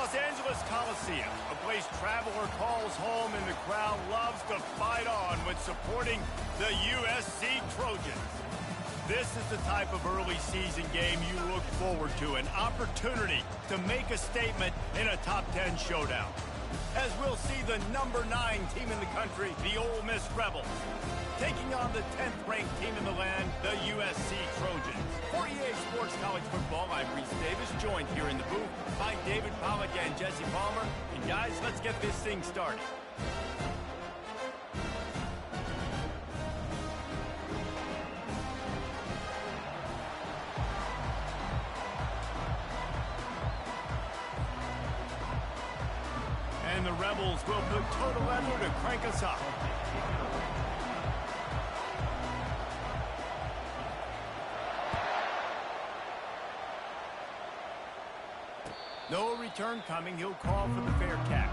Los Angeles Coliseum, a place traveler calls home and the crowd loves to fight on when supporting the USC Trojans. This is the type of early season game you look forward to, an opportunity to make a statement in a top 10 showdown. As we'll see the number 9 team in the country, the Ole Miss Rebels, taking on the 10th ranked team in the land, the USC Trojans. For EA Sports College Football, I'm Reese Davis, joined here in the booth by David Pollack and Jesse Palmer. And guys, let's get this thing started. And the Rebels will put total leather to crank us up. No return coming. He'll call for the fair catch.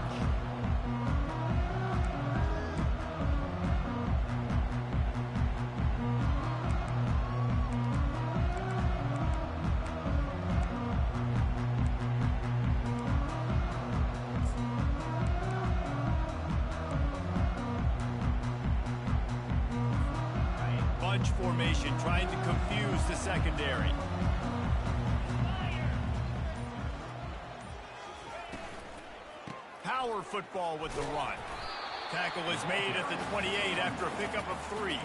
Bunch formation trying to confuse the secondary. Power football with the run. Tackle is made at the 28 after a pickup of 3.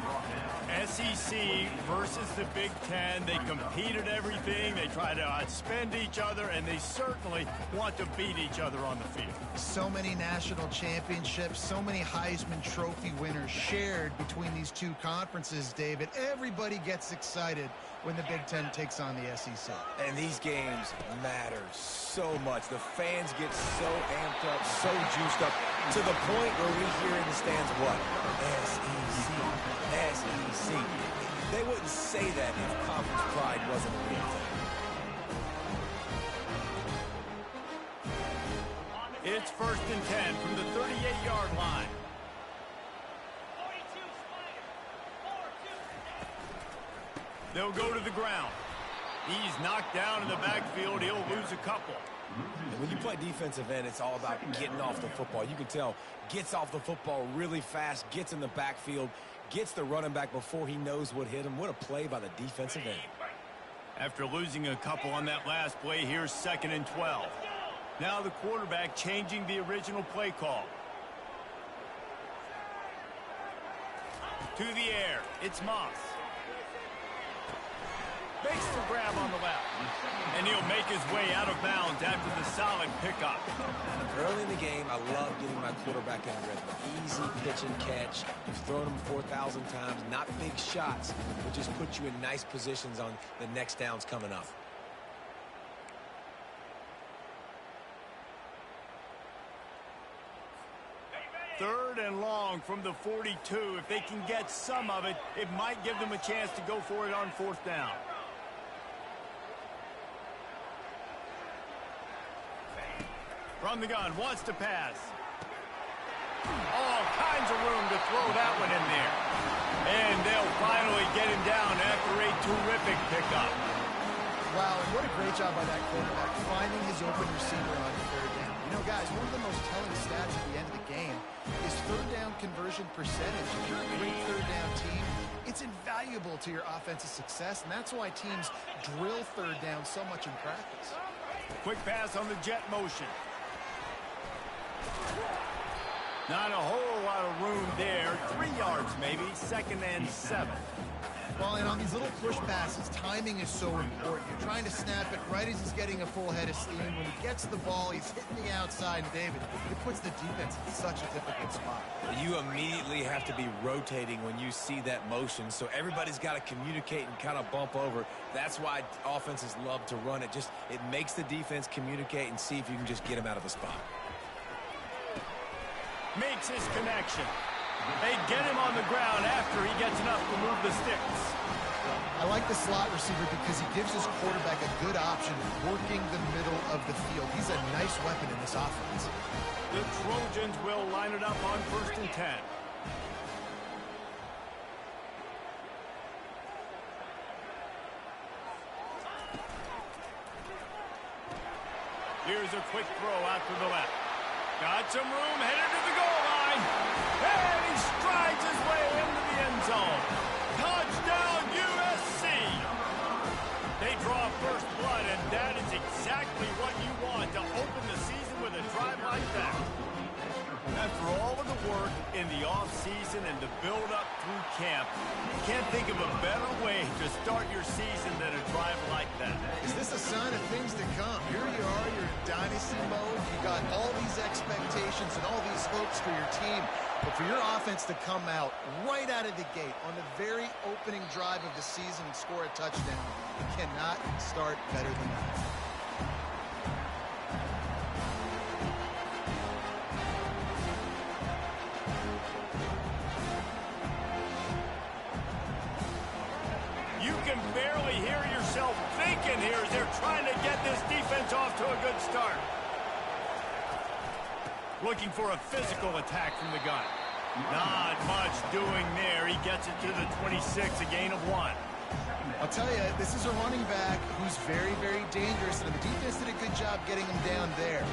SEC versus the Big Ten. They compete at everything. They try to outspend each other, and they certainly want to beat each other on the field. So many national championships, so many Heisman Trophy winners shared between these two conferences, David. Everybody gets excited when the Big Ten takes on the SEC. And these games matter so much. The fans get so amped up, so juiced up, to the point where we hear in the stands what? SEC, SEC. They wouldn't say that if conference pride wasn't a real thing. It's 1st and 10 from the 38-yard line. They'll go to the ground. He's knocked down in the backfield. He'll lose a couple. And when you play defensive end, it's all about getting off the football. You can tell, gets off the football really fast, gets in the backfield, gets the running back before he knows what hit him. What a play by the defensive end. After losing a couple on that last play, here's 2nd and 12. Now the quarterback changing the original play call. To the air, it's Moss. Makes the grab on the left. And he'll make his way out of bounds after the solid pickup. Early in the game, I love getting my quarterback in rhythm. Easy pitch and catch. You've thrown him 4,000 times. Not big shots, but just put you in nice positions on the next downs coming up. Third and long from the 42. If they can get some of it, it might give them a chance to go for it on 4th down. From the gun, wants to pass. All kinds of room to throw that one in there. And they'll finally get him down after a terrific pickup. Wow, and what a great job by that quarterback, finding his open receiver on 3rd down. You know, guys, one of the most telling stats at the end of the game is 3rd down conversion percentage. If you're a great 3rd down team, it's invaluable to your offensive success, and that's why teams drill 3rd down so much in practice. Quick pass on the jet motion. Not a whole lot of room there. 3 yards maybe, 2nd and 7. Well, and on these little push passes, timing is so important. You're trying to snap it right as he's getting a full head of steam. When he gets the ball, he's hitting the outside. And David, it puts the defense in such a difficult spot. You immediately have to be rotating when you see that motion, so everybody's got to communicate and kind of bump over. That's why offenses love to run it. It makes the defense communicate and see if you can just get him out of the spot. Makes his connection. They get him on the ground after he gets enough to move the sticks. I like the slot receiver because he gives his quarterback a good option working the middle of the field. He's a nice weapon in this offense. The Trojans will line it up on 1st and 10. Here's is a quick throw out to the left. Got some room, headed to the goal line. And he strides his way into the end zone. Touchdown, USC! They draw first blood, and that is exactly what you want to open the season with a drive like that. After all of the work in the offseason and the build-up through camp, you can't think of a better way to start your season than a drive like that. Is this a sign of things to come? Here you are, you're in dynasty mode. You got all these expectations and all these hopes for your team. But for your offense to come out right out of the gate on the very opening drive of the season and score a touchdown, you cannot start better than that. You can barely hear yourself thinking here as they're trying to get this defense off to a good start. Looking for a physical attack from the gun. Not much doing there. He gets it to the 26, a gain of 1. I'll tell you, this is a running back who's very, very dangerous, and the defense did a good job getting him down there.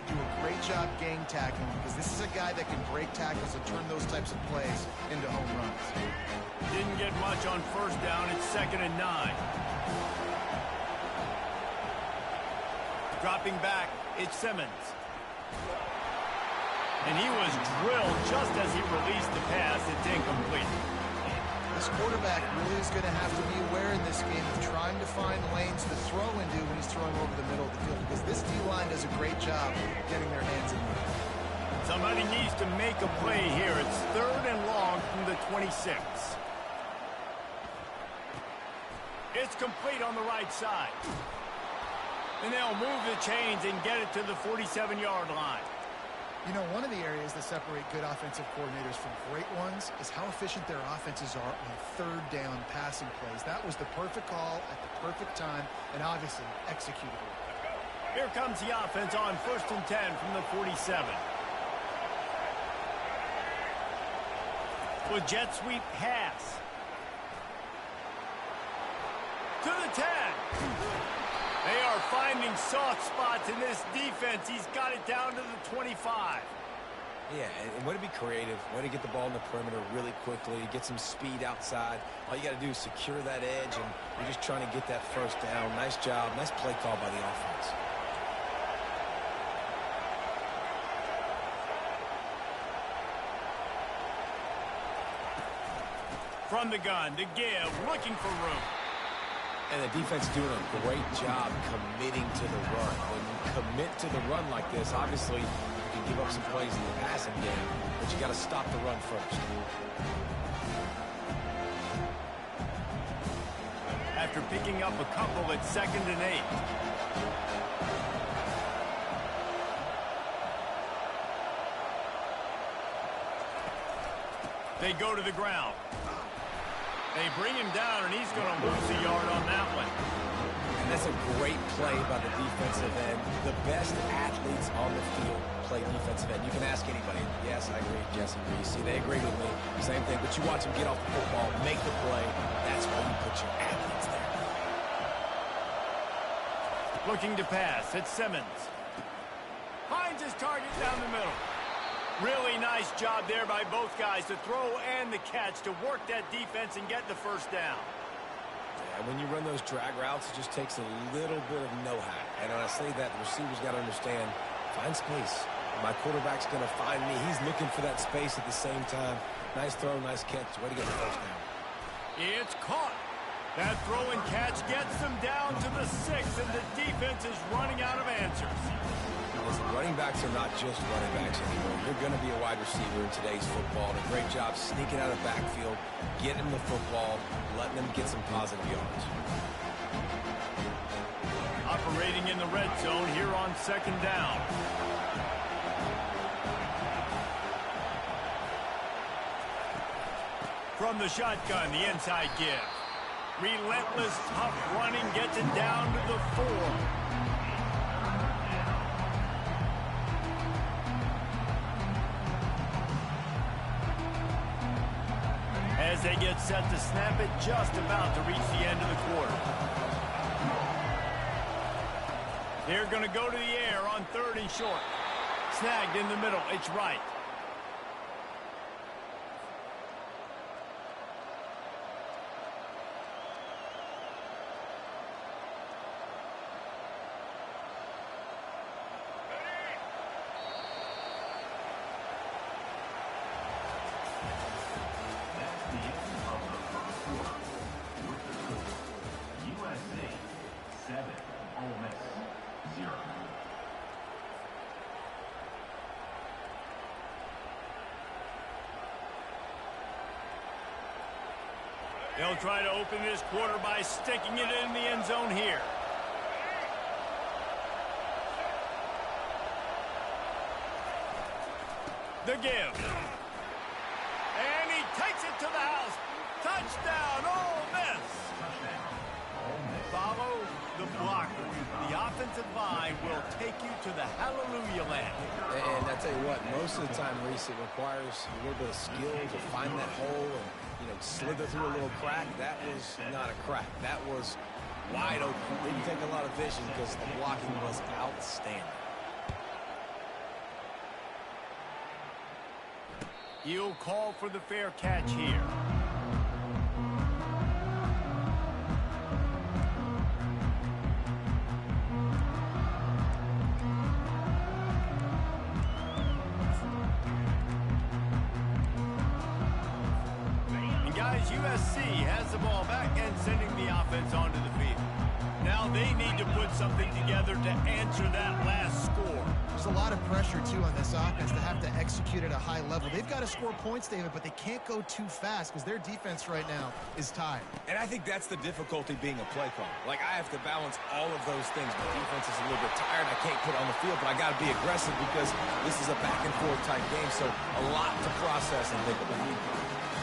Do a great job gang tackling, because this is a guy that can break tackles and turn those types of plays into home runs. Didn't get much on first down. It's 2nd and 9. Dropping back, it's Simmons. And he was drilled just as he released the pass. It's incomplete. This quarterback really is going to have to be aware in this game of trying to find lanes to throw into when he's throwing over the middle of the field, because this D-line does a great job getting their hands in there. Somebody needs to make a play here. It's 3rd and long from the 26. It's complete on the right side. And they'll move the chains and get it to the 47-yard line. You know, one of the areas that separate good offensive coordinators from great ones is how efficient their offenses are on 3rd down passing plays. That was the perfect call at the perfect time and obviously executable. Here comes the offense on 1st and 10 from the 47. With jet sweep pass. To the 10. They are finding soft spots in this defense. He's got it down to the 25. Yeah, and way to be creative, way to get the ball in the perimeter really quickly, get some speed outside. All you got to do is secure that edge, and you're just trying to get that first down. Nice job, nice play call by the offense. From the gun, to give, looking for room. And the defense doing a great job committing to the run. When you commit to the run like this, obviously you can give up some plays in the passing game, but you got to stop the run first. After picking up a couple at 2nd and 8. They go to the ground. They bring him down, and he's going to lose a yard on that one. And that's a great play by the defensive end. The best athletes on the field play defensive end. You can ask anybody. Yes, I agree, Jesse Reese. See, they agree with me. Same thing. But you watch them get off the football, make the play. That's why you put your athletes there. Looking to pass. It's Simmons. Finds his target down the middle. Really nice job there by both guys to throw and the catch to work that defense and get the first down. Yeah, when you run those drag routes, it just takes a little bit of know-how. And when I say that, the receiver's got to understand, find space. My quarterback's going to find me. He's looking for that space at the same time. Nice throw, nice catch. Way to get the first down. It's caught. That throw and catch gets them down to the 6, and the defense is running out of answers. Listen, running backs are not just running backs anymore. You're going to be a wide receiver in today's football. And a great job sneaking out of the backfield, getting the football, letting them get some positive yards. Operating in the red zone here on 2nd down. From the shotgun, the inside give. Relentless, tough running gets it down to the 4. they get set to snap it, just about to reach the end of the quarter. They're going to go to the air on 3rd and short. Snagged in the middle. It's right. USC 7, Ole Miss 0. They'll try to open this quarter by sticking it in the end zone here. The give. And he takes it to the house. Touchdown, Ole Miss. Follow the blocker. The offensive line will take you to the hallelujah land. And I tell you what, most of the time, Reese, it requires a little bit of skill to find that hole and, slither through a little crack. That was not a crack. That was wide open. Didn't take a lot of vision because the blocking was outstanding. He'll call for the fair catch here. USC has the ball back and sending the offense onto the field. Now they need to put something together to answer that last score. There's a lot of pressure, too, on this offense to have to execute at a high level. They've got to score points, David, but they can't go too fast because their defense right now is tired. And I think that's the difficulty being a play caller. Like, I have to balance all of those things. My defense is a little bit tired. I can't put it on the field, but I got to be aggressive because this is a back-and-forth type game, so a lot to process and think about.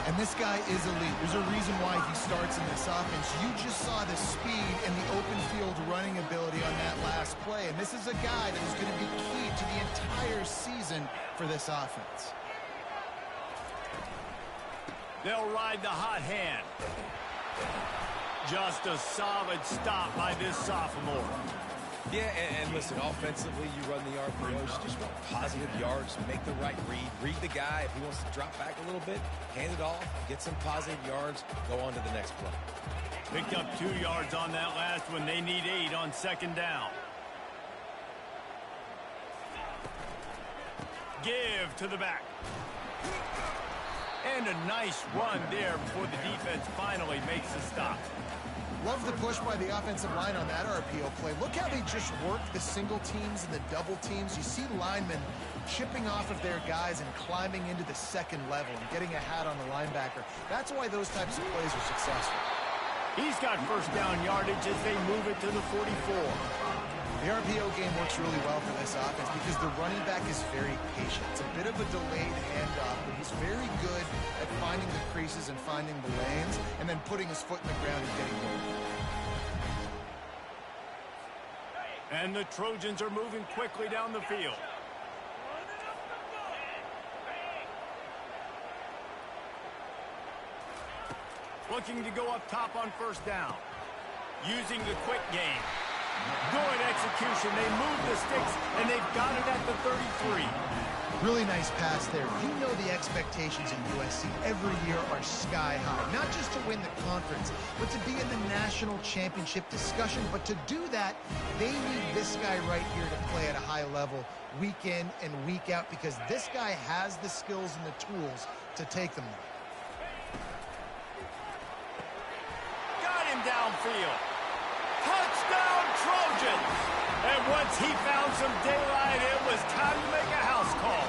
And this guy is elite. There's a reason why he starts in this offense. You just saw the speed and the open field running ability on that last play. And this is a guy that is going to be key to the entire season for this offense. They'll ride the hot hand. Just a solid stop by this sophomore. Yeah, and listen, offensively, you run the RPOs, you just want positive yards, make the right read the guy. If he wants to drop back a little bit, hand it off, get some positive yards, go on to the next play. Picked up 2 yards on that last one. They need 8 on 2nd down. Give to the back. And a nice run there before the defense finally makes the stop. Love the push by the offensive line on that RPO play. Look how they just work the single teams and the double teams. You see linemen chipping off of their guys and climbing into the second level and getting a hat on the linebacker. That's why those types of plays are successful. He's got 1st down yardage as they move it to the 44. The RPO game works really well for this offense because the running back is very patient. It's a bit of a delayed handoff, but he's very good at finding the creases and finding the lanes and then putting his foot in the ground and getting moving. And the Trojans are moving quickly down the field. Looking to go up top on 1st down. Using the quick game. Good execution. They move the sticks, and they've got it at the 33. Really nice pass there. You know the expectations in USC every year are sky high. Not just to win the conference, but to be in the national championship discussion. But to do that, they need this guy right here to play at a high level week in and week out because this guy has the skills and the tools to take them there. Got him downfield. Touchdown, Trojans! And once he found some daylight, it was time to make a house call.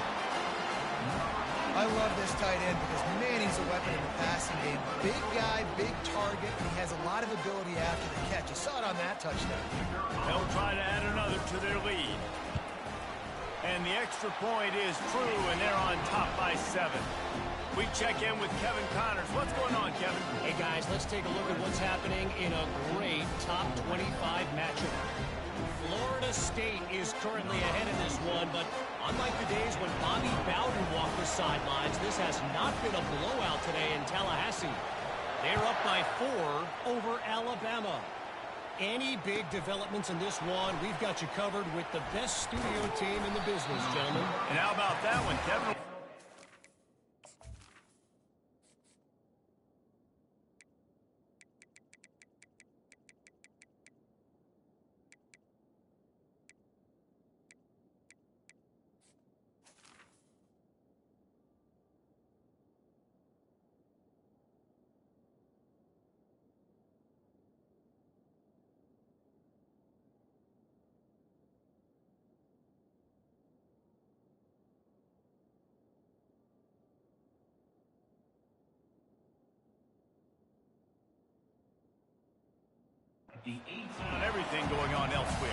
I love this tight end because, man, he's a weapon in the passing game. Big guy, big target, and he has a lot of ability after the catch. You saw it on that touchdown. They'll try to add another to their lead. And the extra point is true, and they're on top by 7. We check in with Kevin Connors. What's going on, Kevin? Hey, guys, let's take a look at what's happening in a great top 25 matchup. Florida State is currently ahead in this one, but unlike the days when Bobby Bowden walked the sidelines, this has not been a blowout today in Tallahassee. They're up by 4 over Alabama. Any big developments in this one, we've got you covered with the best studio team in the business, gentlemen. And how about that one, Kevin? The 18. And everything going on elsewhere.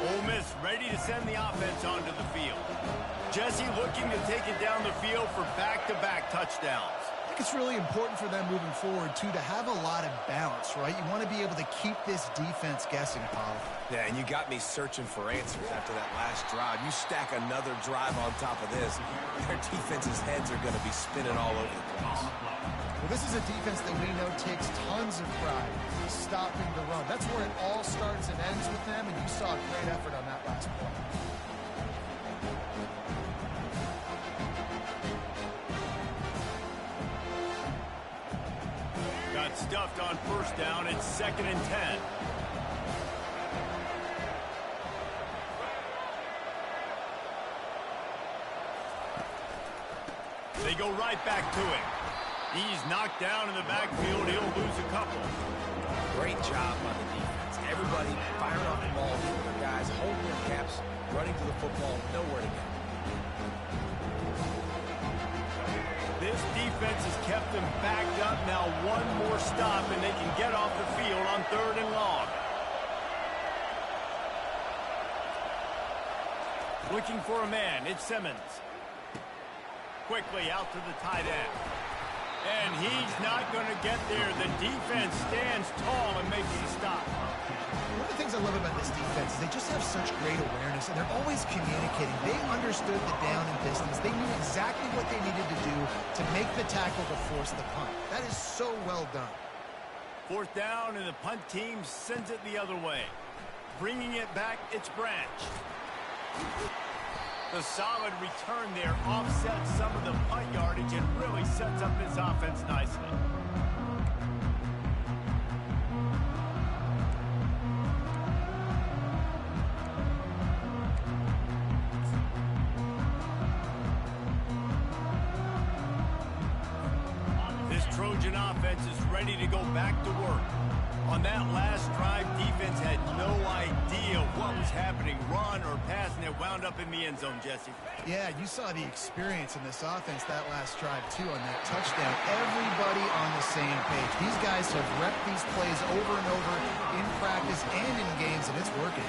Ole Miss ready to send the offense onto the field. Jesse looking to take it down the field for back-to-back touchdowns. I think it's really important for them moving forward, too, to have a lot of balance, right? You want to be able to keep this defense guessing, Paul. Yeah, and you got me searching for answers after that last drive. You stack another drive on top of this, their defense's heads are going to be spinning all over the place. Well, this is a defense that we know takes tons of pride stopping the run. That's where it all starts and ends with them, and you saw a great effort on that last play. Got stuffed on first down. It's 2nd and 10. They go right back to him. He's knocked down in the backfield. He'll lose a couple. Great job by the defense. Everybody firing off the ball. The guys holding their caps, running to the football, nowhere to go. This defense has kept them backed up. Now one more stop, and they can get off the field on 3rd and long. Looking for a man. It's Simmons. Quickly out to the tight end. And he's not going to get there. The defense stands tall and makes the stop. One of the things I love about this defense is they just have such great awareness, and they're always communicating. They understood the down and distance. They knew exactly what they needed to do to make the tackle to force the punt. That is so well done. 4th down, and the punt team sends it the other way. Bringing it back, it's Branch. The solid return there offsets some of the punt yardage and really sets up this offense nicely. This Trojan offense is ready to go back to work. On that last drive, defense had no idea what was happening, run or pass, and it wound up in the end zone, Jesse. Yeah, you saw the experience in this offense that last drive, too, on that touchdown. Everybody on the same page. These guys have repped these plays over and over in practice and in games, and it's working.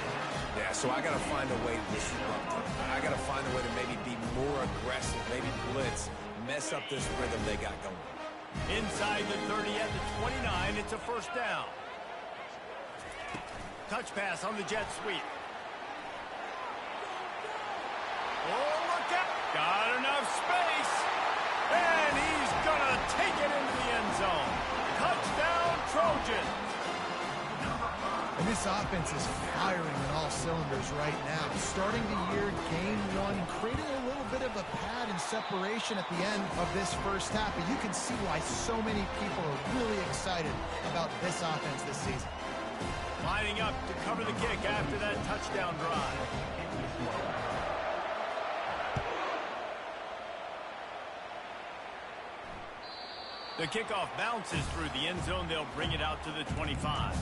Yeah, so I got to find a way to disrupt them. I got to find a way to maybe be more aggressive, maybe blitz, mess up this rhythm they got going. Inside the 30 at the 29, it's a 1st down. Touch pass on the jet sweep. Oh, look out. Got enough space. And he's going to take it into the end zone. Touchdown, Trojans. And this offense is firing on all cylinders right now. Starting the year, game 1, creating a little bit of a pad and separation at the end of this first half. But you can see why so many people are really excited about this offense this season. Lining up to cover the kick after that touchdown drive. The kickoff bounces through the end zone. They'll bring it out to the 25.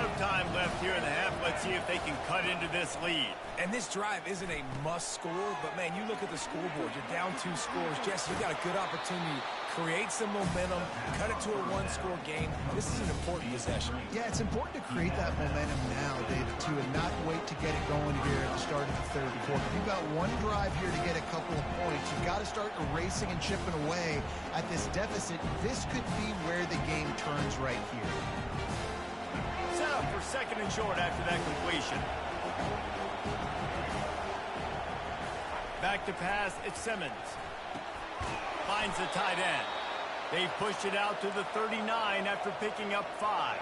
lot of time left here in the half. Let's see if they can cut into this lead. And this drive isn't a must score, but, man, you look at the scoreboard. You're down 2 scores. Jesse, you got a good opportunity. Create some momentum. Cut it to a 1-score game. This is an important possession. Yeah, it's important to create that momentum now, David, too, and not wait to get it going here at the start of the third quarter. You've got one drive here to get a couple of points. You've got to start erasing and chipping away at this deficit. This could be where the game turns right here. Set up for 2nd and short after that completion. Back to pass, it's Simmons. Finds the tight end. They pushed it out to the 39 after picking up 5.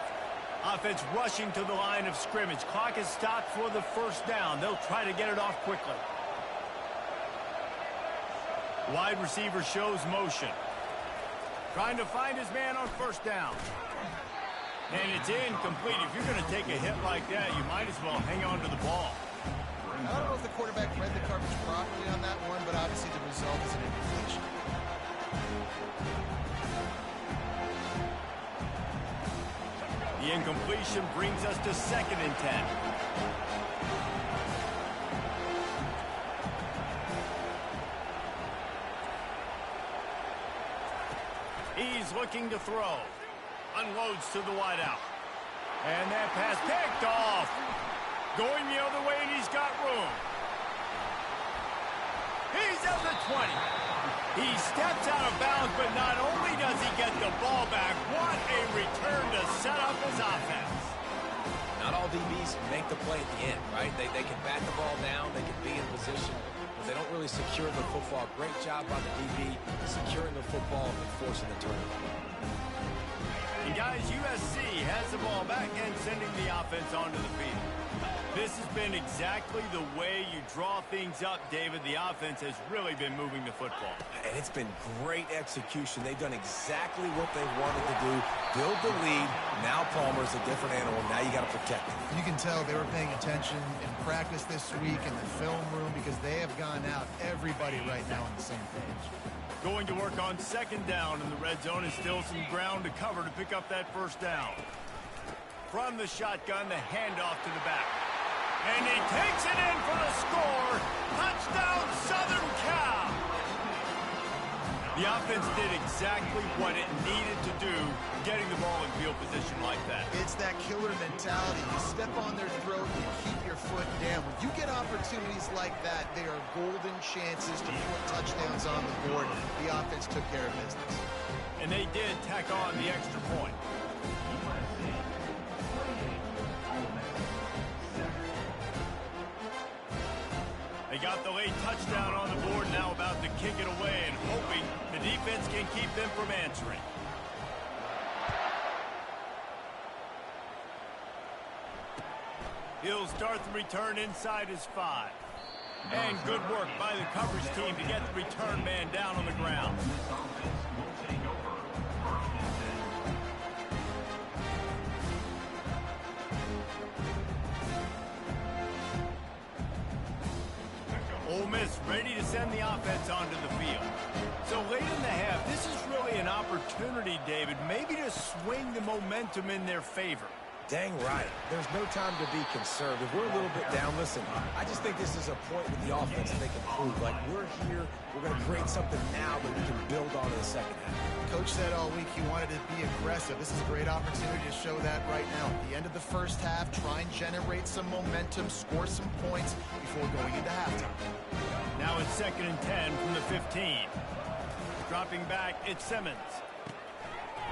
Offense rushing to the line of scrimmage. Clock is stopped for the first down. They'll try to get it off quickly. Wide receiver shows motion. Trying to find his man on first down. And it's incomplete. If you're going to take a hit like that, you might as well hang on to the ball. I don't know if the quarterback read the coverage properly on that one, but obviously the result is an incompletion. The incompletion brings us to 2nd and 10. He's looking to throw. Unloads to the wideout. And that pass picked off. Going the other way, and he's got room. He's at the 20. He steps out of bounds, but not only does he get the ball back, what a return to set up his offense. Not all DBs make the play at the end, right? They can bat the ball down, they can be in position, but they don't really secure the football. Great job by the DB securing the football and forcing the turnover. And guys, USC has the ball back and sending the offense onto the field. This has been exactly the way you draw things up, David. The offense has really been moving the football. And it's been great execution. They've done exactly what they wanted to do. Build the lead. Now Palmer's a different animal. Now you got to protect him. You can tell they were paying attention in practice this week in the film room because they have gone out, everybody right now on the same page. Going to work on 2nd down in the red zone, and still some ground to cover to pick up that first down. From the shotgun, the handoff to the back. And he takes it in for the score. Touchdown, Southern Cal. The offense did exactly what it needed to do, getting the ball in field position like that. It's that killer mentality. You step on their throat, you keep your foot down. When you get opportunities like that, they are golden chances to put touchdowns on the board. The offense took care of business. And they did tack on the extra point. They got the late touchdown on the board, now about to kick it away and hoping the defense can keep them from answering. He'll start the return inside his 5. And good work by the coverage team to get the return man down on the ground. Ole Miss ready to send the offense onto the field. So late in the half, this is really an opportunity, David, maybe to swing the momentum in their favor. Dang right. There's no time to be conservative. We're a little bit down. Listen, I just think this is a point with the offense that they can prove. Like, we're here, we're going to create something now that we can build on in the second half. Coach said all week he wanted to be aggressive. This is a great opportunity to show that right now. At the end of the first half, try and generate some momentum, score some points before going into halftime. Now it's 2nd and 10 from the 15. Dropping back, it's Simmons.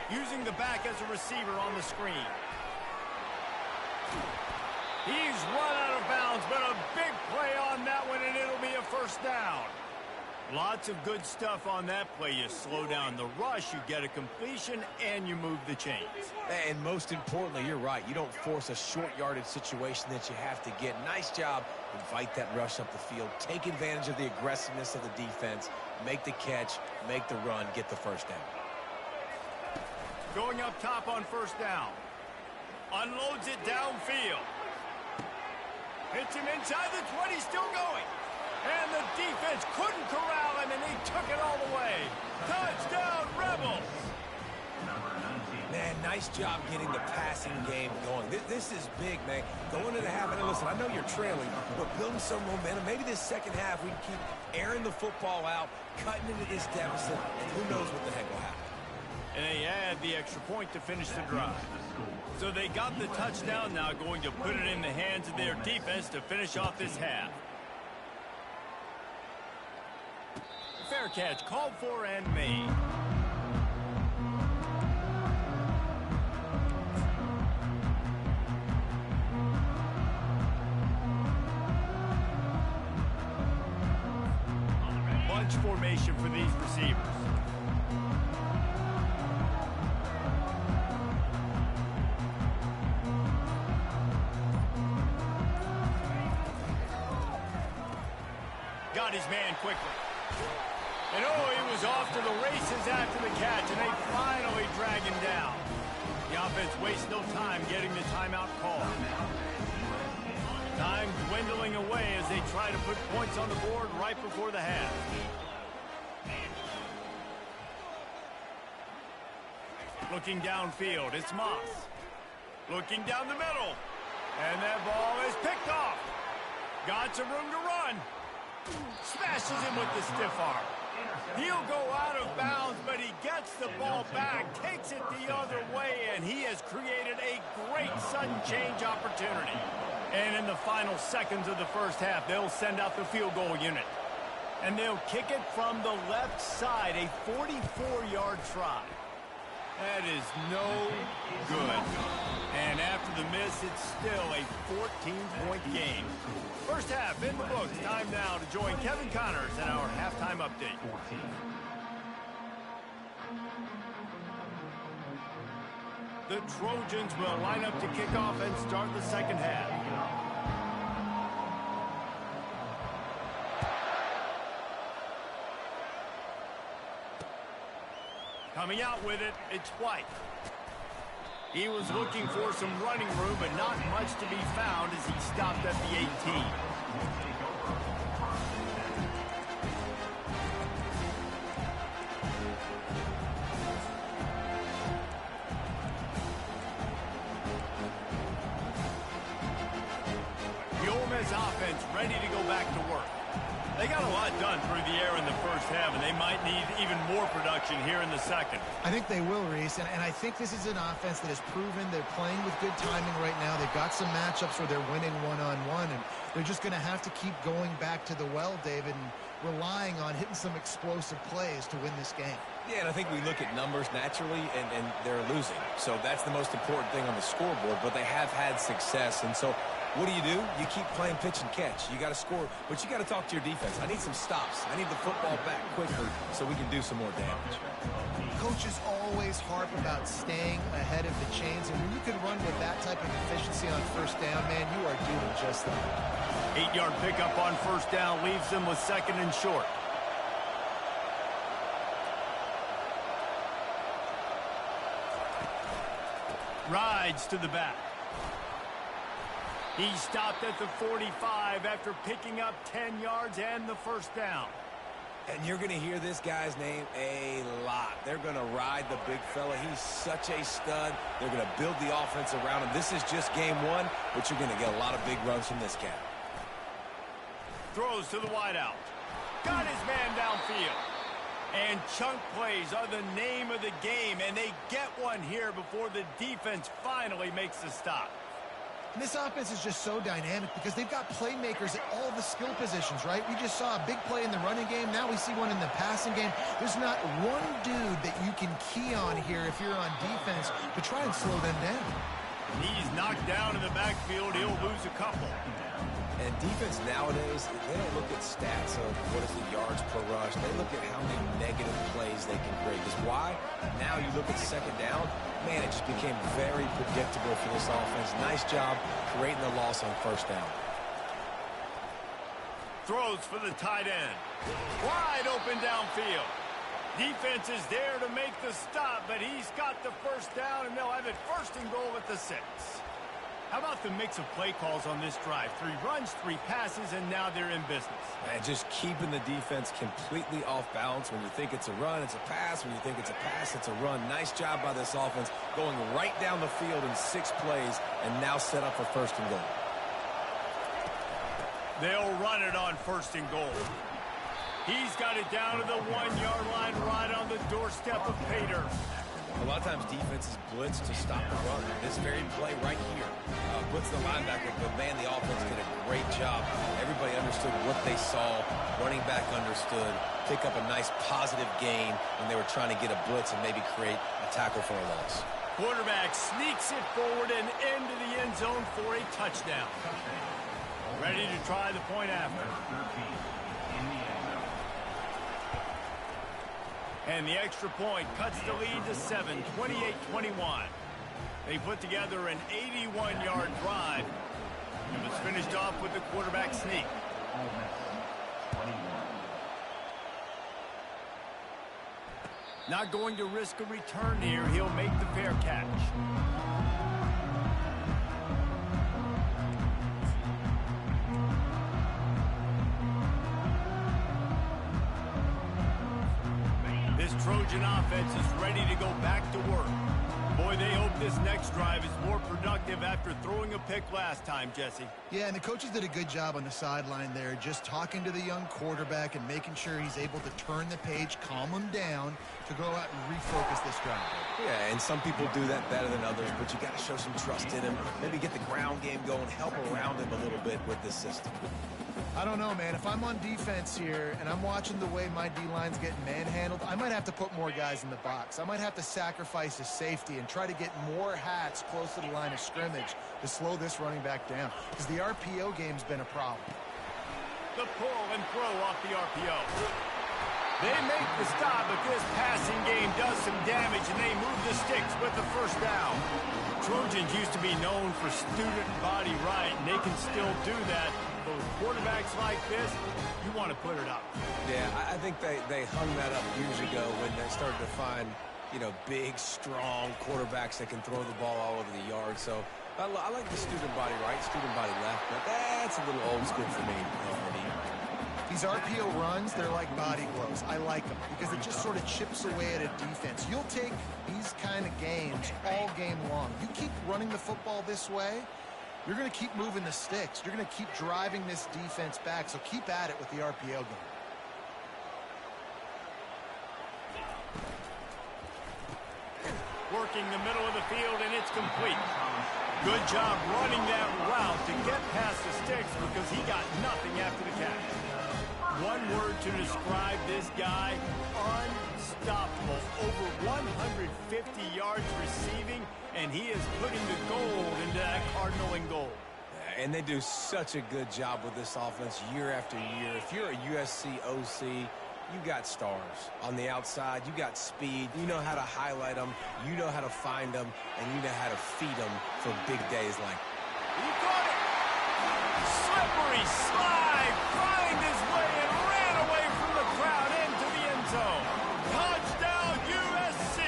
Using the back as a receiver on the screen. He's run out of bounds, but a big play on that one, and it'll be a first down. Lots of good stuff on that play. You slow down the rush, you get a completion, and you move the chains. And most importantly, you're right. You don't force a short yardage situation that you have to get. Nice job. Invite that rush up the field. Take advantage of the aggressiveness of the defense. Make the catch, make the run, get the first down. Going up top on first down. Unloads it downfield. Hits him inside the 20, still going. And the defense couldn't corral him, and he took it all the way. Touchdown, Rebels! Number 19. Man, nice job getting the passing game going. This is big, man. Going into the half, and listen, I know you're trailing, but building some momentum. Maybe this second half we can keep airing the football out, cutting into this deficit, and who knows what the heck will happen. And they add the extra point to finish the drive. So they got the touchdown, now going to put it in the hands of their defense to finish off this half. Fair catch called for and made. Bunch formation for these receivers. Got his man quickly. And oh, he was off to the races after the catch, and they finally drag him down. The offense wastes no time getting the timeout call. Time dwindling away as they try to put points on the board right before the half. Looking downfield, it's Moss. Looking down the middle. And that ball is picked off. Got some room to run. Smashes him with the stiff arm. He'll go out of bounds, but he gets the ball back, takes it the other way, and he has created a great sudden change opportunity. And in the final seconds of the first half, they'll send out the field goal unit. And they'll kick it from the left side, a 44-yard try. That is no good. And after the miss, it's still a 14-point game. First half in the books. Time now to join Kevin Connors in our halftime update. The Trojans will line up to kick off and start the second half. Coming out with it, it's White. He was looking for some running room, but not much to be found as he stopped at the 18. The Ole Miss offense ready to go back to work. They got a lot done through the air in the first half, and they might need even more production here in the second. I think they will, Reese, and I think this is an offense that has proven they're playing with good timing right now. They've got some matchups where they're winning one-on-one, and they're just going to have to keep going back to the well, David, and relying on hitting some explosive plays to win this game. Yeah, and I think we look at numbers naturally, and they're losing. So that's the most important thing on the scoreboard, but they have had success, and so what do? You keep playing pitch and catch. You got to score, but you got to talk to your defense. I need some stops. I need the football back quickly so we can do some more damage. Coaches always harp about staying ahead of the chains, and when you can run with that type of efficiency on first down, man, you are doing just that. 8-yard pickup on first down leaves them with second and short. Rides to the back. He stopped at the 45 after picking up 10 yards and the first down. And you're going to hear this guy's name a lot. They're going to ride the big fella. He's such a stud. They're going to build the offense around him. This is just game one, but you're going to get a lot of big runs from this cat. Throws to the wideout. Got his man downfield. And chunk plays are the name of the game, and they get one here before the defense finally makes the stop. And this offense is just so dynamic because they've got playmakers at all the skill positions, right? We just saw a big play in the running game. Now we see one in the passing game. There's not one dude that you can key on here if you're on defense to try and slow them down. He's knocked down in the backfield. He'll lose a couple. And defense nowadays, they don't look at stats of what is the yards per rush. They look at how many negative plays they can create. Because why? Now you look at second down, man, it just became very predictable for this offense. Nice job creating the loss on first down. Throws for the tight end. Wide open downfield. Defense is there to make the stop, but he's got the first down, and they'll have it first and goal at the 6. How about the mix of play calls on this drive? 3 runs, 3 passes, and now they're in business. And just keeping the defense completely off balance. When you think it's a run, it's a pass. When you think it's a pass, it's a run. Nice job by this offense going right down the field in 6 plays and now set up for 1st and goal. They'll run it on 1st and goal. He's got it down to the 1-yard line right on the doorstep of Pater. A lot of times defenses blitz to stop the run. This very play right here puts the linebacker, but man, the offense did a great job. Everybody understood what they saw. Running back understood. Pick up a nice positive gain when they were trying to get a blitz and maybe create a tackle for a loss. Quarterback sneaks it forward and into the end zone for a touchdown. Ready to try the point after. And the extra point cuts the lead to 7, 28-21. They put together an 81-yard drive. It was finished off with the quarterback sneak. Not going to risk a return here. He'll make the fair catch. This Trojan offense is ready to go back to work. Boy, they hope this next drive is more productive after throwing a pick last time, Jesse. Yeah, and the coaches did a good job on the sideline there, just talking to the young quarterback and making sure he's able to turn the page, calm him down to go out and refocus this drive. Yeah, and some people do that better than others, but you got to show some trust in him. Maybe get the ground game going, help around him a little bit with this system. I don't know, man. If I'm on defense here and I'm watching the way my D-line's getting manhandled, I might have to put more guys in the box. I might have to sacrifice a safety and try to get more hats close to the line of scrimmage to slow this running back down, because the RPO game's been a problem. The pull and throw off the RPO. They make the stop, but this passing game does some damage, and they move the sticks with the 1st down. Trojans used to be known for student body right, and they can still do that. But with quarterbacks like this, you want to put it up. Yeah, I think they hung that up years ago when they started to find, you know, big, strong quarterbacks that can throw the ball all over the yard. So I like the student body right, student body left, but that's a little old school for me. These RPO runs, they're like body blows. I like them because it just sort of chips away at a defense. You'll take these kind of games all game long. You keep running the football this way, you're going to keep moving the sticks. You're going to keep driving this defense back, so keep at it with the RPO game. Working the middle of the field, and it's complete. Good job running that route to get past the sticks because he got nothing after the catch. One word to describe this guy: unstoppable. Over 150 yards receiving, and he is putting the gold into that Cardinal and goal. And they do such a good job with this offense year after year. If you're a USC OC, you got stars. On the outside, you got speed. You know how to highlight them. You know how to find them. And you know how to feed them for big days like. He got it! Slippery slide! Find his way and ran away from the crowd into the end zone. Touchdown, USC!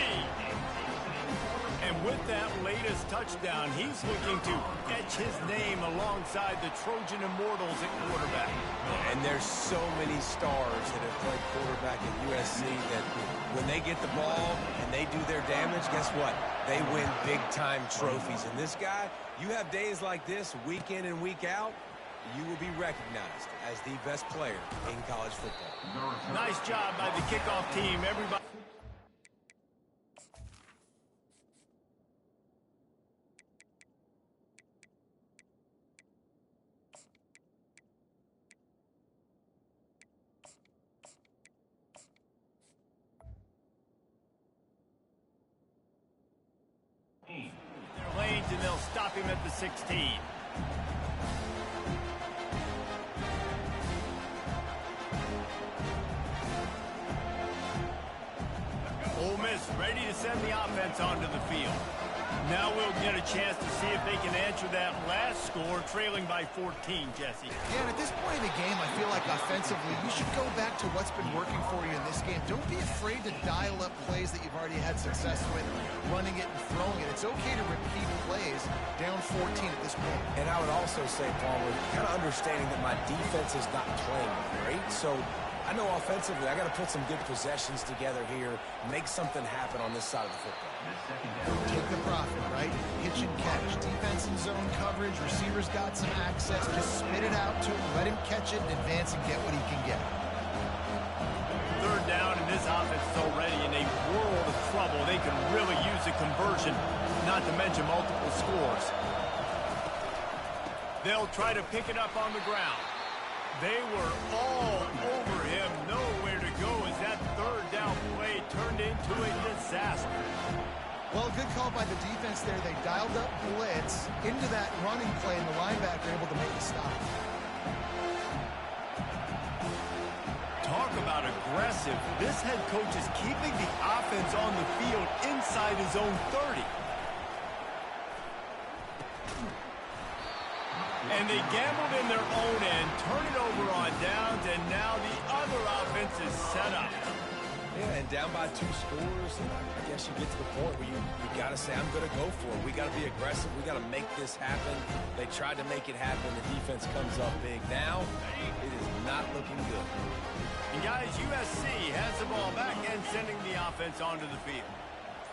And with that latest touchdown, he's looking to etch his name alongside the Trojan Immortals at quarterback. And there's so many stars that have played quarterback at USC that when they get the ball and they do their damage, guess what? They win big-time trophies. And this guy, you have days like this, week in and week out, you will be recognized as the best player in college football. Nice job by the kickoff team. Everybody. Their lanes, and they'll stop him at the 16. Ole Miss ready to send the offense onto the field. Now we'll get a chance to see if they can answer that last score, trailing by 14, Jesse. Yeah, and at this point in the game, I feel like offensively, you should go back to what's been working for you in this game. Don't be afraid to dial up plays that you've already had success with, running it and throwing it. It's okay to repeat plays down 14 at this point. And I would also say, Palmer, kind of understanding that my defense is not playing great, so I know offensively I got to put some good possessions together here, make something happen on this side of the football. Take the profit, right? Hitch and catch. Defense in zone coverage. Receivers got some access. Just spit it out to him. Let him catch it and advance and get what he can get. Third down, and this offense is already in a world of trouble. They could really use a conversion, not to mention multiple scores. They'll try to pick it up on the ground. They were all over him. Nowhere to go as that third down play turned into a disaster. Well, good call by the defense there. They dialed up blitz into that running play, and the linebacker able to make a stop. Talk about aggressive. This head coach is keeping the offense on the field inside his own 30. And they gambled in their own end, turn it over on downs, and now the other offense is set up. Yeah, and down by 2 scores, and I guess you get to the point where you got to say, I'm going to go for it. We got to be aggressive. We got to make this happen. They tried to make it happen. The defense comes up big. Now, it is not looking good. And guys, USC has the ball back and sending the offense onto the field.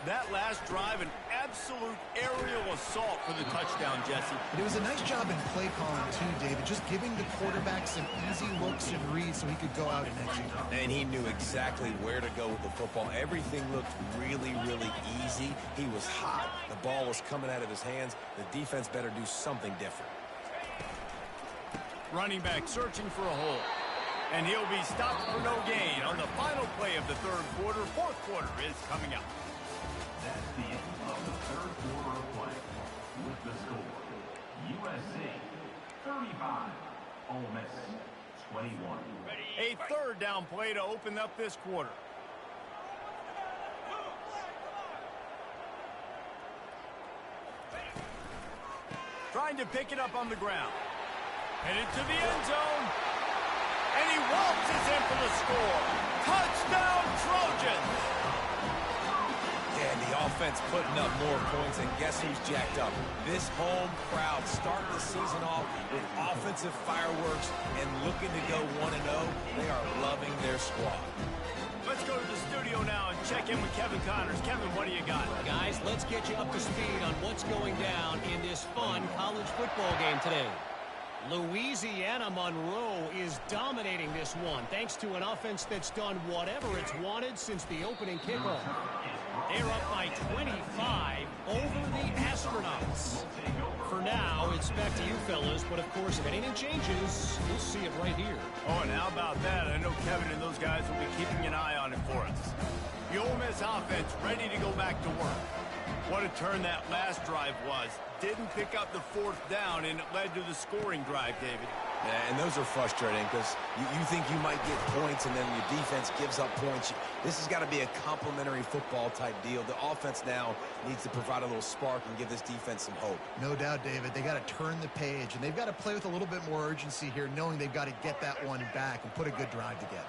That last drive, an absolute aerial assault for the touchdown, Jesse. It was a nice job in play calling, too, David. Just giving the quarterback some easy looks and reads so he could go out and execute. And he knew exactly where to go with the football. Everything looked really, really easy. He was hot. The ball was coming out of his hands. The defense better do something different. Running back searching for a hole. And he'll be stopped for no gain on the final play of the third quarter. Fourth quarter is coming up. That's the end of the third quarter of play. With the score, USC 35, Ole Miss 21. A third down play to open up this quarter. Trying to pick it up on the ground. Headed to the end zone. And he waltzes in for the score. Touchdown, Trojans! And the offense putting up more points, and guess who's jacked up? This home crowd starting the season off with offensive fireworks and looking to go 1-0. They are loving their squad. Let's go to the studio now and check in with Kevin Connors. Kevin, what do you got? Guys, let's get you up to speed on what's going down in this fun college football game today. Louisiana Monroe is dominating this one thanks to an offense that's done whatever it's wanted since the opening kickoff. They're up by 25 over the Astronauts. For now, it's back to you fellas, but of course, if anything changes, you'll see it right here. Oh, and how about that? I know Kevin and those guys will be keeping an eye on it for us. The Ole Miss offense ready to go back to work. What a turn that last drive was. Didn't pick up the fourth down, and it led to the scoring drive, David. Yeah, and those are frustrating because you think you might get points and then your defense gives up points. This has got to be a complementary football type deal. The offense now needs to provide a little spark and give this defense some hope. No doubt, David. They got to turn the page, and they've got to play with a little bit more urgency here, knowing they've got to get that one back and put a good drive together.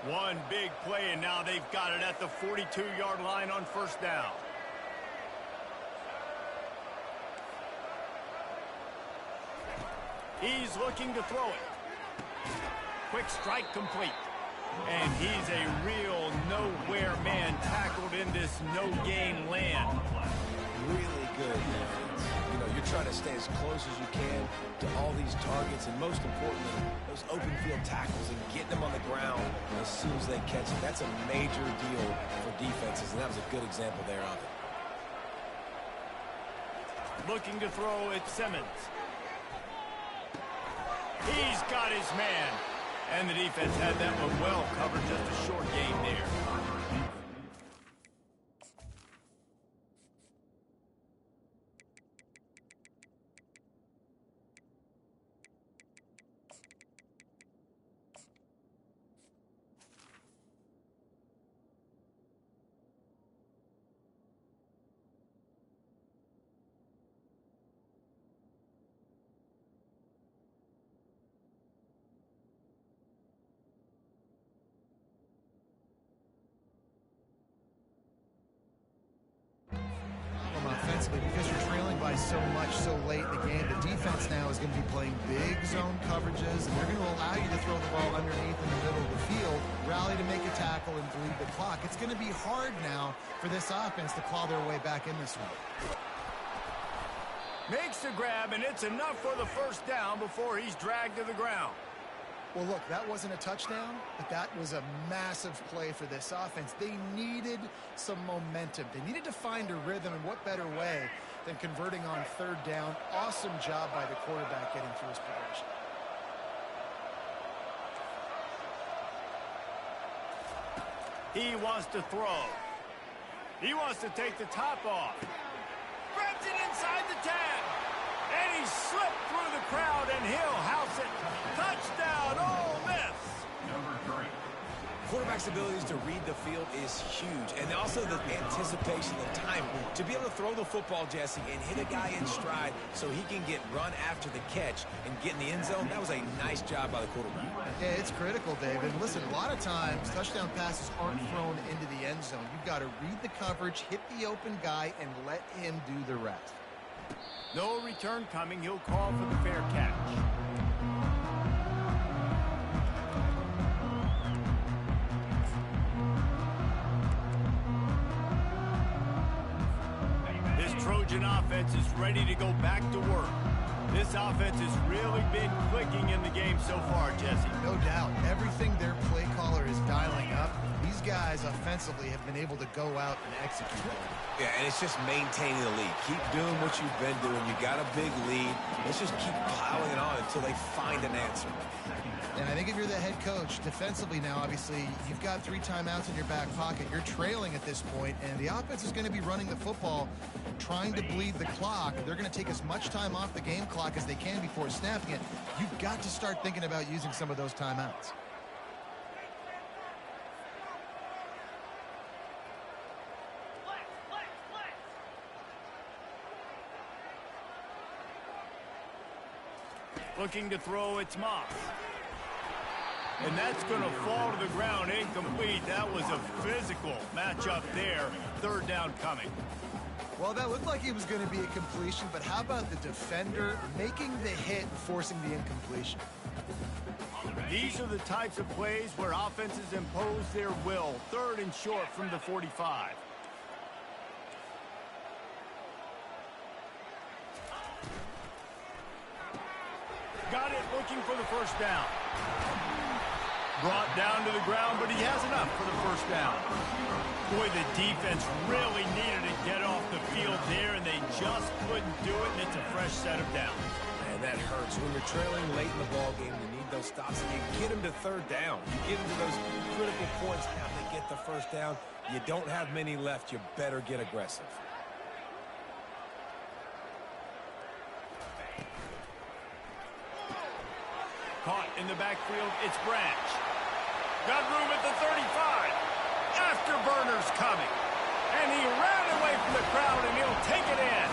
One big play, and now they've got it at the 42-yard line on first down. He's looking to throw it. Quick strike complete. And he's a real nowhere man tackled in this no-gain land. Really good defense. You know, you're trying to stay as close as you can to all these targets, and most importantly, those open field tackles and getting them on the ground as soon as they catch it. That's a major deal for defenses, and that was a good example there of it. Looking to throw it, Simmons. He's got his man. And the defense had that one well covered. Just a short gain there. so much so late in the game. The defense now is going to be playing big zone coverages, and they're going to allow you to throw the ball underneath in the middle of the field, rally to make a tackle, and bleed the clock. It's going to be hard now for this offense to claw their way back in this one. Makes the grab, and it's enough for the first down before he's dragged to the ground. Well, look, that wasn't a touchdown, but that was a massive play for this offense. They needed some momentum. They needed to find a rhythm, and what better way than converting on third down. Awesome job by the quarterback getting through his progression. He wants to throw. He wants to take the top off. Grabs it inside the 10. And he slipped through the crowd, and he'll house it. Touchdown, Ole Miss. Number 3. Quarterback's abilities to read the field is huge, and also the anticipation, the time to be able to throw the football, Jesse, and hit a guy in stride so he can get run after the catch and get in the end zone. That was a nice job by the quarterback. Yeah, it's critical, David. Listen, a lot of times touchdown passes aren't thrown into the end zone. You've got to read the coverage, hit the open guy, and let him do the rest. No return coming. He'll call for the fair catch. This Trojan offense is ready to go back to work. This offense has really been clicking in the game so far, Jesse. No doubt. Everything their play caller is dialing up, these guys offensively have been able to go out and execute it. Yeah, and it's just maintaining the lead. Keep doing what you've been doing. You got a big lead. Let's just keep piling it on until they find an answer. And I think if you're the head coach, defensively now, obviously, you've got 3 timeouts in your back pocket. You're trailing at this point, and the offense is going to be running the football, trying to bleed the clock. They're going to take as much time off the game clock as they can before snapping it. You've got to start thinking about using some of those timeouts. Looking to throw, it's Moss. And that's going to fall to the ground incomplete. That was a physical matchup there. Third down coming. Well, that looked like it was going to be a completion, but how about the defender making the hit, forcing the incompletion? These are the types of plays where offenses impose their will. Third and short from the 45. Got it, looking for the first down. Brought down to the ground, but he has enough for the first down. Boy, the defense really needed to get off the field there, and they just couldn't do it, and it's a fresh set of downs. Man, that hurts. When you're trailing late in the ball game, you need those stops, and you get them to third down. You get them to those critical points, have to get the first down. You don't have many left. You better get aggressive. Caught in the backfield, it's Branch. Got room at the 35. Afterburner's coming. And he ran away from the crowd, and he'll take it in.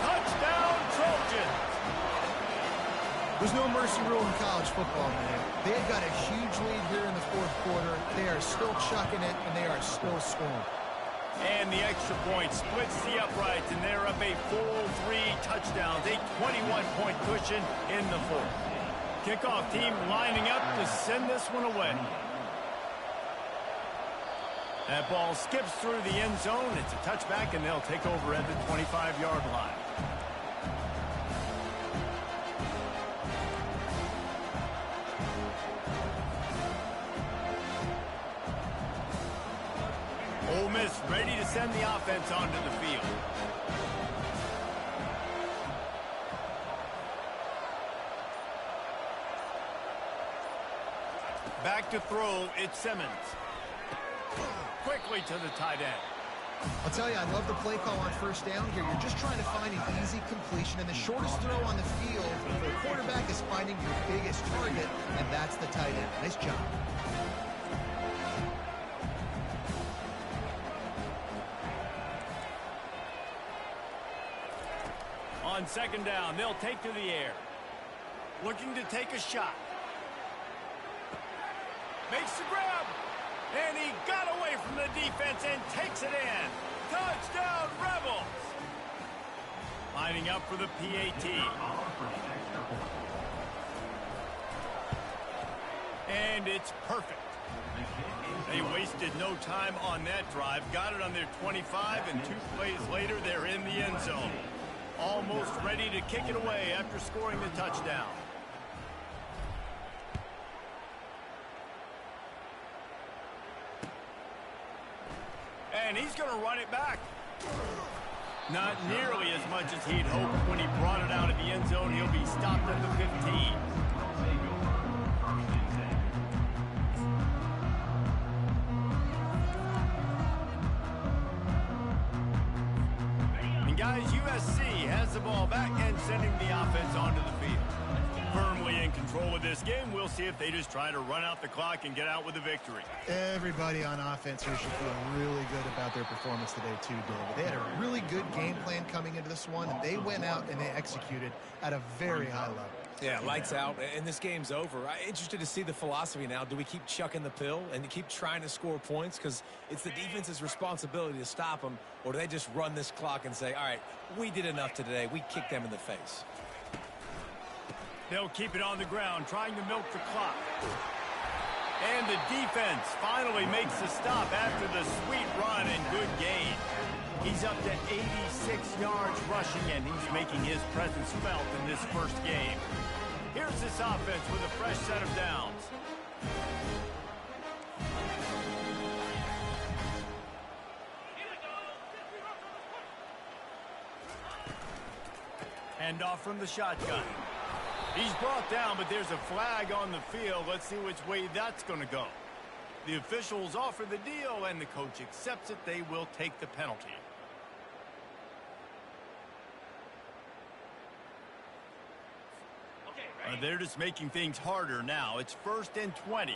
Touchdown, Trojans. There's no mercy rule in college football, man. They've got a huge lead here in the fourth quarter. They are still chucking it, and they are still scoring. And the extra point splits the uprights, and they're up a full 3 touchdowns, a 21-point cushion in the fourth. Kickoff team lining up to send this one away. That ball skips through the end zone. It's a touchback, and they'll take over at the 25-yard line. Ole Miss ready to send the offense onto the field. Back to throw, it's Simmons. Quickly to the tight end. I'll tell you, I love the play call on first down here. You're just trying to find an easy completion, and the shortest throw on the field for the quarterback is finding your biggest target, and that's the tight end. Nice job. On second down, they'll take to the air. Looking to take a shot. Makes the grab. And he got away from the defense and takes it in. Touchdown, Rebels. Lining up for the PAT. And it's perfect. They wasted no time on that drive. Got it on their 25, and 2 plays later, they're in the end zone. Almost ready to kick it away after scoring the touchdown. And he's going to run it back. Not nearly as much as he'd hoped when he brought it out of the end zone. He'll be stopped at the 15. And guys, USC has the ball back and sending the offense onto the field. Firmly in control of this game. We'll see if they just try to run out the clock and get out with a victory. Everybody on offense here should feel really good about their performance today too, David. They had a really good game plan coming into this one, and they went out and they executed at a very high level. Yeah, lights out, and this game's over. I'm interested to see the philosophy now. Do we keep chucking the pill and keep trying to score points? Because it's the defense's responsibility to stop them, or do they just run this clock and say, all right, we did enough today. We kicked them in the face. They'll keep it on the ground, trying to milk the clock. And the defense finally makes the stop after the sweet run and good gain. He's up to 86 yards rushing, and he's making his presence felt in this first game. Here's this offense with a fresh set of downs. Handoff from the shotgun. He's brought down, but there's a flag on the field. Let's see which way that's going to go. The officials offer the deal, and the coach accepts it. They will take the penalty. They're just making things harder now. It's 1st and 20.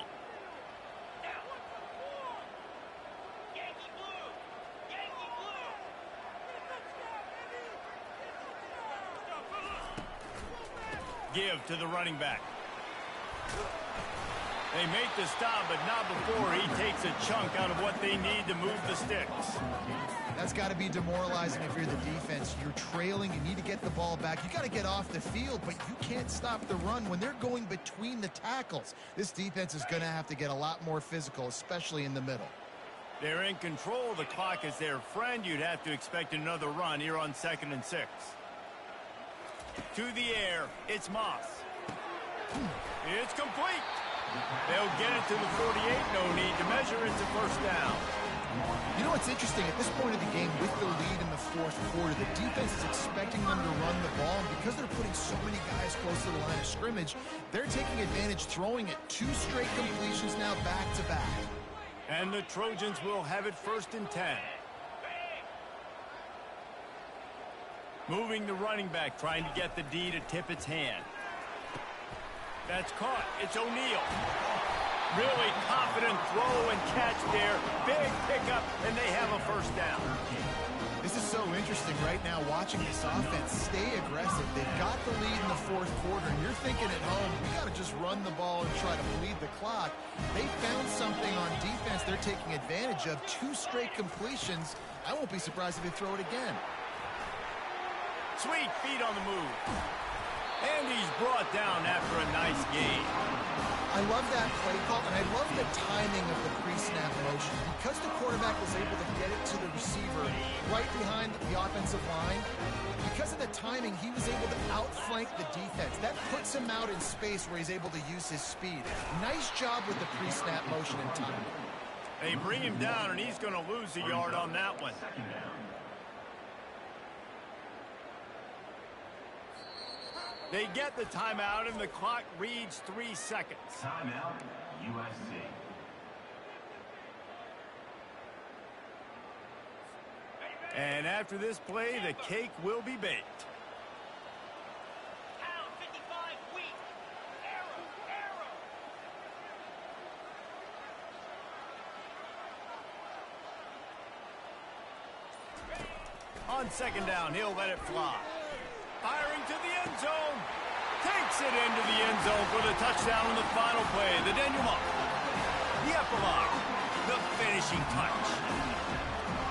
Give to the running back. They make the stop, but not before he takes a chunk out of what they need to move the sticks. That's got to be demoralizing if you're the defense. You're trailing, you need to get the ball back. You got to get off the field, but you can't stop the run when they're going between the tackles. This defense is going to have to get a lot more physical, especially in the middle. They're in control. The clock is their friend. You'd have to expect another run here on 2nd and 6. To the air, it's Moss. It's complete. They'll get it to the 48. No need to measure. It's a 1st down. You know what's interesting? At this point of the game, with the lead in the 4th quarter, the defense is expecting them to run the ball, and because they're putting so many guys close to the line of scrimmage, they're taking advantage, throwing it 2 straight completions now back-to-back. And the Trojans will have it 1st and 10. Moving the running back, trying to get the D to tip its hand. That's caught. It's O'Neal. Really confident throw and catch there. Big pickup, and they have a 1st down. This is so interesting right now, watching this offense stay aggressive. They've got the lead in the 4th quarter, and you're thinking at home, we got to just run the ball and try to bleed the clock. They found something on defense they're taking advantage of. 2 straight completions. I won't be surprised if they throw it again. Sweet feet on the move. And he's brought down after a nice gain. I love that play call, and I love the timing of the pre-snap motion. Because the quarterback was able to get it to the receiver right behind the offensive line, because of the timing, he was able to outflank the defense. That puts him out in space where he's able to use his speed. Nice job with the pre-snap motion and timing. They bring him down, and he's going to lose a yard on that one. They get the timeout, and the clock reads 3 seconds. Timeout, USC. And after this play, the cake will be baked. On 2nd down, he'll let it fly. Firing to the end zone. Takes it into the end zone for the touchdown on the final play. The denouement. The epilogue. The finishing touch.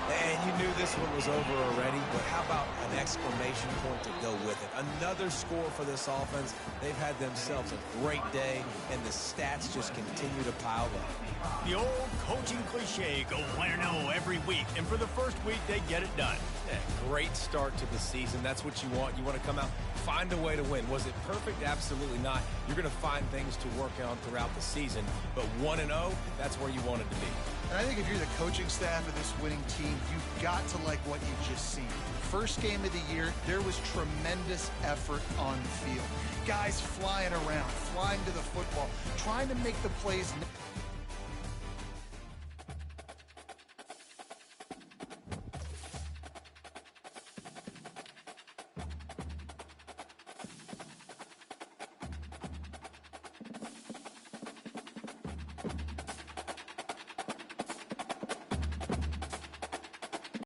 And you knew this one was over already, but how about an exclamation point to go with it? Another score for this offense. They've had themselves a great day, and the stats just continue to pile up. The old coaching cliche, go 1-0 every week, and for the first week, they get it done. Yeah, great start to the season. That's what you want. You want to come out, find a way to win. Was it perfect? Absolutely not. You're going to find things to work on throughout the season, but 1-0, that's where you want it to be. And I think if you're the coaching staff of this winning team, you've got to like what you've just seen. First game of the year, there was tremendous effort on the field. Guys flying around, flying to the football, trying to make the plays.